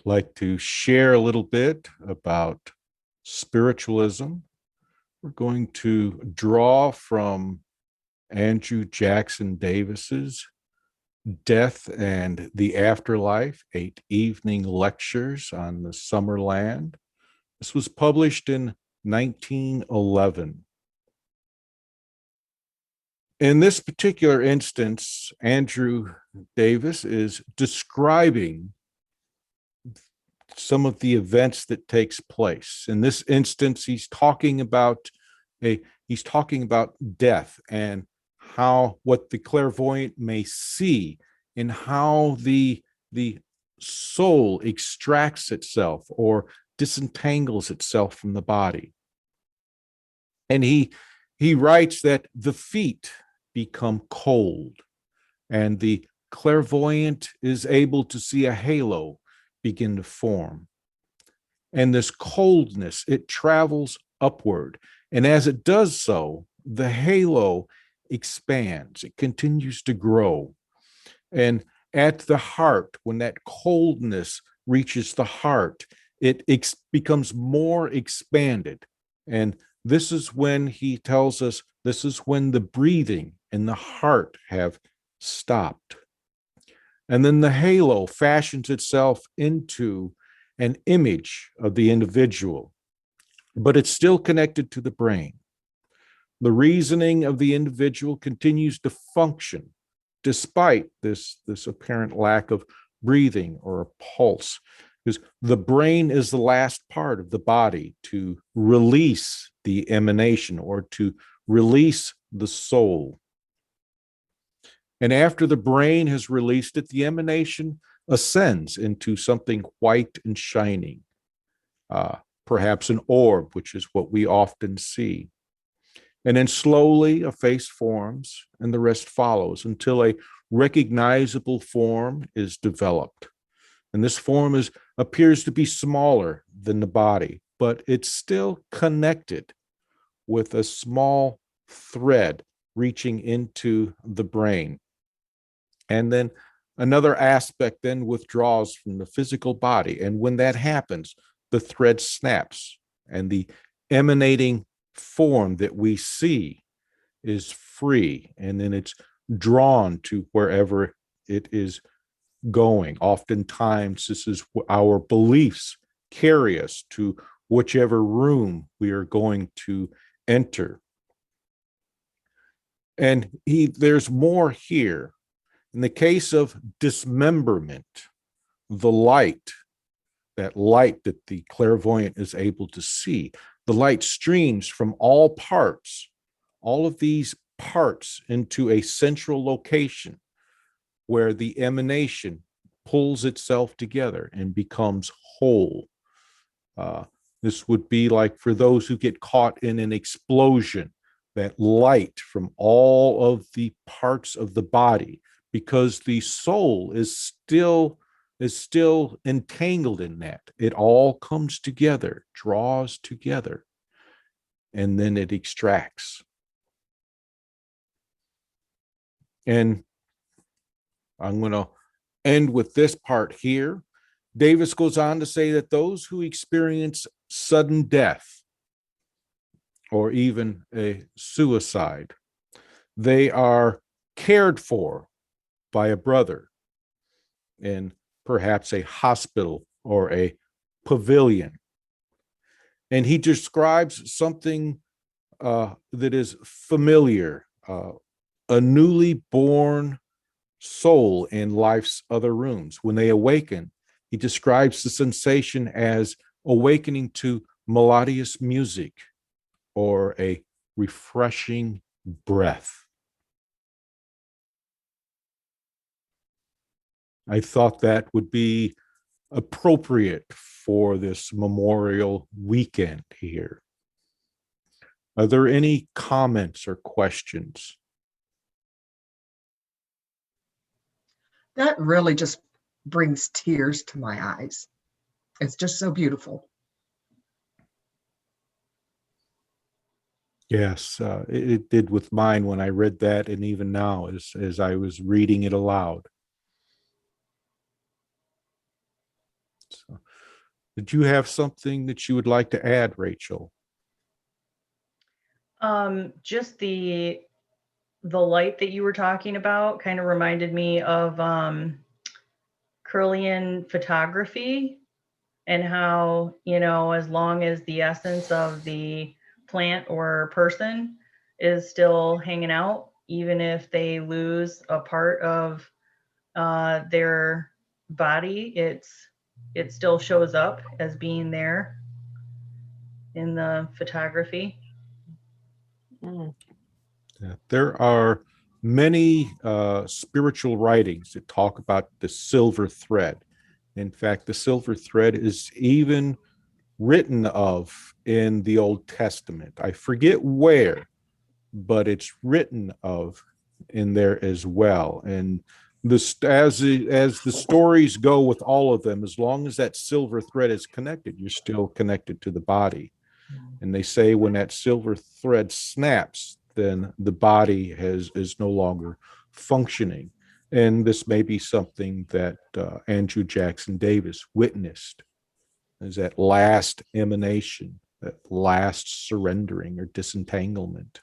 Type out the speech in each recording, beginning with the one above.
like to share a little bit about spiritualism. We're going to draw from Andrew Jackson Davis's Death and the Afterlife, 8 evening lectures on the summer land. This was published in 1911. In this particular instance, Andrew Davis is describing some of the events that takes place. In this instance, he's talking about death and how what the clairvoyant may see and how the soul extracts itself or disentangles itself from the body. And he writes that the feet become cold and the clairvoyant is able to see a halo begin to form. And this coldness, it travels upward. And as it does so, the halo expands, it continues to grow. And at the heart, when that coldness reaches the heart, it becomes more expanded. And this is when he tells us, this is when the breathing and the heart have stopped. And then the halo fashions itself into an image of the individual, but it's still connected to the brain. The reasoning of the individual continues to function despite this apparent lack of breathing or a pulse, because the brain is the last part of the body to release the emanation or to release the soul. And after the brain has released it, the emanation ascends into something white and shining, perhaps an orb, which is what we often see. And then slowly a face forms and the rest follows until a recognizable form is developed. And this form appears to be smaller than the body, but it's still connected with a small thread reaching into the brain. And then another aspect then withdraws from the physical body. And when that happens, the thread snaps and the emanating form that we see is free. And then it's drawn to wherever it is going. Oftentimes, this is our beliefs carry us to whichever room we are going to enter. And there's more here. In the case of dismemberment, the light that the clairvoyant is able to see, the light streams from all parts, all of these parts into a central location where the emanation pulls itself together and becomes whole. This would be like for those who get caught in an explosion, that light from all of the parts of the body, because the soul is still entangled in that. It all comes together, draws together, and then it extracts. And I'm going to end with this part here. Davis goes on to say that those who experience sudden death or even a suicide, they are cared for by a brother in perhaps a hospital or a pavilion. And he describes something that is familiar, a newly born soul in life's other rooms. When they awaken, he describes the sensation as awakening to melodious music or a refreshing breath. I thought that would be appropriate for this Memorial weekend here. Are there any comments or questions? That really just brings tears to my eyes. It's just so beautiful. Yes, it did with mine when I read that, and even now as I was reading it aloud. So Did you have something that you would like to add, Rachel? Just the light that you were talking about kind of reminded me of Kirlian photography, and how, as long as the essence of the plant or person is still hanging out, even if they lose a part of their body, it still shows up as being there in the photography. Mm. Yeah, there are many spiritual writings that talk about the silver thread. In fact, the silver thread is even written of in the Old Testament. I forget where, but it's written of in there as well. And as the stories go with all of them, as long as that silver thread is connected, you're still connected to the body. And they say when that silver thread snaps, then the body is no longer functioning. And this may be something that Andrew Jackson Davis witnessed, is that last emanation, that last surrendering or disentanglement.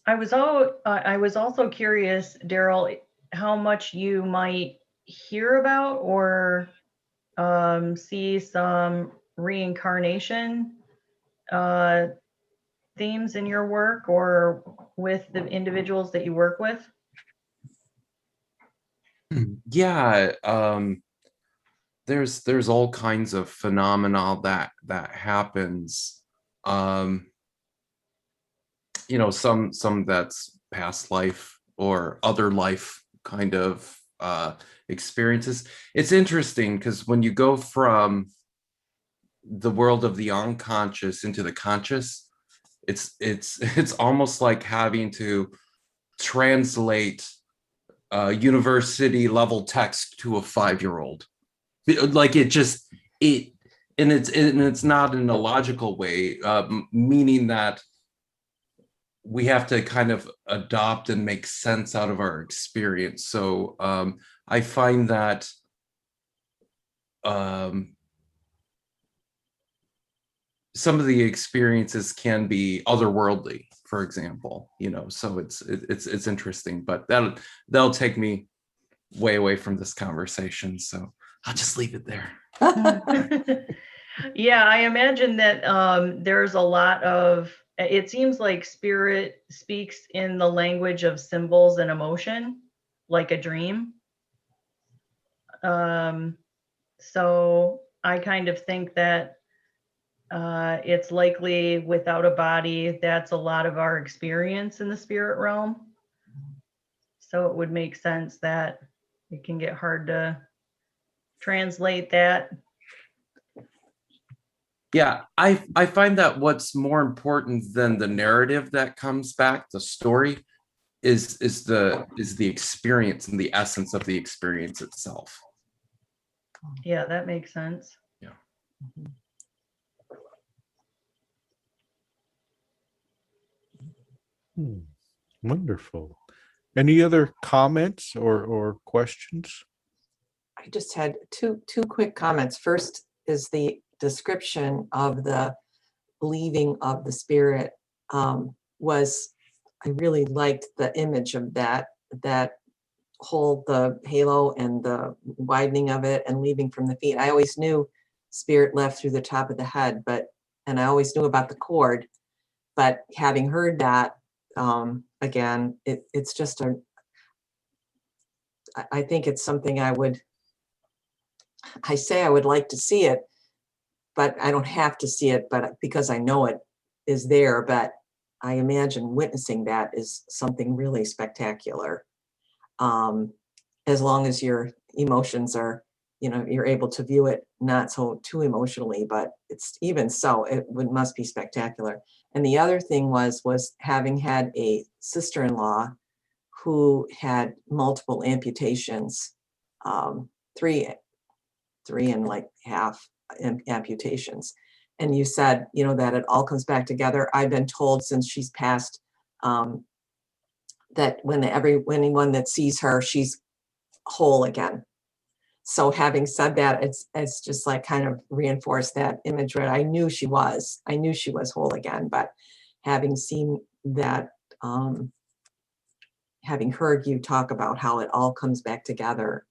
I was also curious, Daryl, how much you might hear about or see some reincarnation themes in your work or with the individuals that you work with. Yeah, there's all kinds of phenomena that happens. Some that's past life or other life kind of experiences. It's interesting because when you go from the world of the unconscious into the conscious, it's almost like having to translate university level text to a 5-year-old. Like it's not in a logical way, meaning that we have to kind of adopt and make sense out of our experience. So I find that some of the experiences can be otherworldly, for example, so it's interesting, but that'll take me way away from this conversation. So I'll just leave it there. Yeah, I imagine that there's a lot of, it seems like spirit speaks in the language of symbols and emotion, like a dream. So I kind of think that it's likely without a body, that's a lot of our experience in the spirit realm. So it would make sense that it can get hard to translate that. Yeah, I find that what's more important than the narrative that comes back, the story, is the experience and the essence of the experience itself. Yeah, that makes sense. Yeah. Wonderful. Any other comments or questions? I just had two quick comments. First is the description of the leaving of the spirit. I really liked the image of that whole, the halo and the widening of it and leaving from the feet. I always knew spirit left through the top of the head, and I always knew about the cord, but having heard that, again, it's just I think it's something I would like to see it, but I don't have to see it, but because I know it is there. But I imagine witnessing that is something really spectacular. As long as your emotions are, you're able to view it not so too emotionally, but it's even so, must be spectacular. And the other thing was having had a sister-in-law who had multiple amputations, three and like half amputations. And you said, that it all comes back together. I've been told since she's passed, that when anyone that sees her, she's whole again. So having said that, it's just like kind of reinforced that image where I knew she was whole again, but having seen that, having heard you talk about how it all comes back together,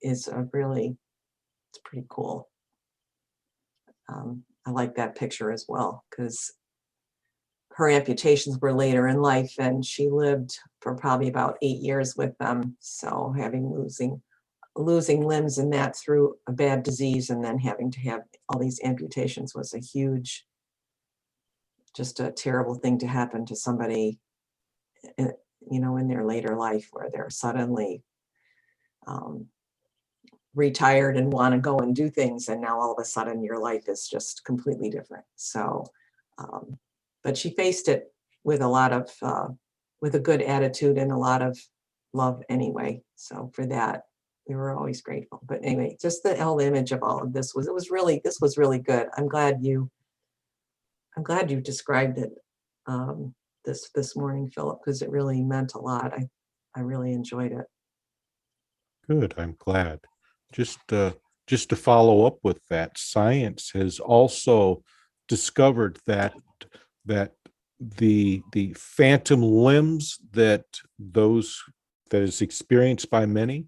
is it's pretty cool. I like that picture as well, because her amputations were later in life and she lived for probably about 8 years with them. So having losing limbs and that through a bad disease and then having to have all these amputations was just a terrible thing to happen to somebody, in their later life, where they're suddenly retired and want to go and do things, and now all of a sudden your life is just completely different. So but she faced it with with a good attitude and a lot of love anyway. So for that, we were always grateful. But anyway, just the whole image of all of this was really good. I'm glad you described it this morning, Philip, because it really meant a lot. I really enjoyed it. Good. I'm glad. Just to follow up with that, science has also discovered that the phantom limbs that is experienced by many,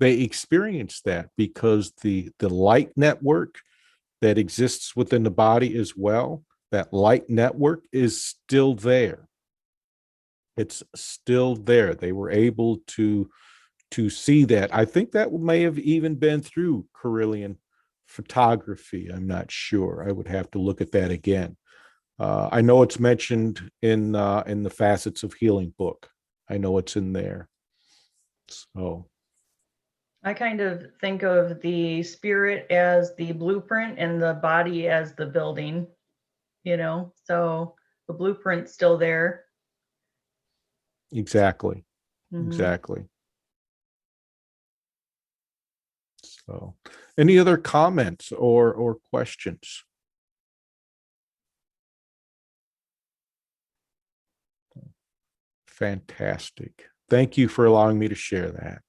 they experience that because the light network that exists within the body as well, that light network is still there. It's still there. They were able to see that. I think that may have even been through Carillion photography. I'm not sure. I would have to look at that again. I know it's mentioned in the Facets of Healing book. I know it's in there. So I kind of think of the spirit as the blueprint and the body as the building, so the blueprint's still there. exactly. Mhm. Exactly. So any other comments or questions? Fantastic. Thank you for allowing me to share that.